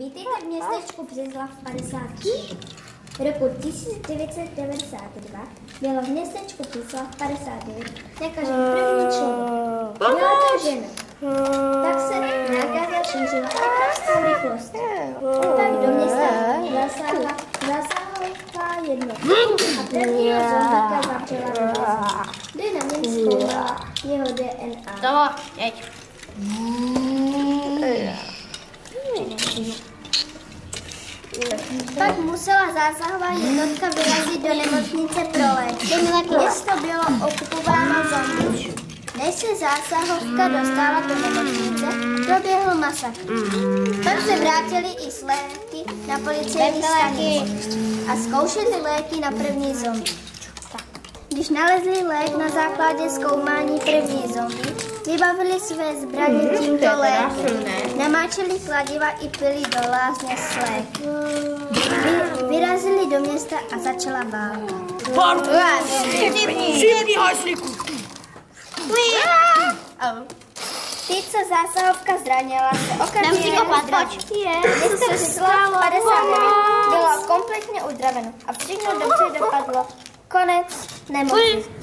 Vítejte v městečku Břeclav 54. Roku 1992 bylo v městečku Břeclav 59 nakažen první člověk. Byla to žena. Tak se nákaza šířila obrovskou rychlostí. Tak do města zasáhla jednotka a prvního zombíka začala vyrazit. Dynamit zkoumala jeho DNA. Toho, jeď. Pak musela zásahová jednotka vyrazit do nemocnice pro léčbu. Město bylo okupováno zombie. Než se zásahovka dostala do nemocnice, proběhl masakr. Pak se vrátili i s léky na policejní stanici a zkoušeli léky na první zombie. Když nalezli lék na základě zkoumání první zombie, vybavili své zbraně tímto lékem. Namáčeli kladiva i pili do lázně s léky. Vyrazili do města a začala válka. Šipni hajslíku! Ty, co zásahovka zranila, se okamžitě Město Břeclav 59 bylo kompletně uzdraveno a všechno dobře dopadlo. Konec nemocnice.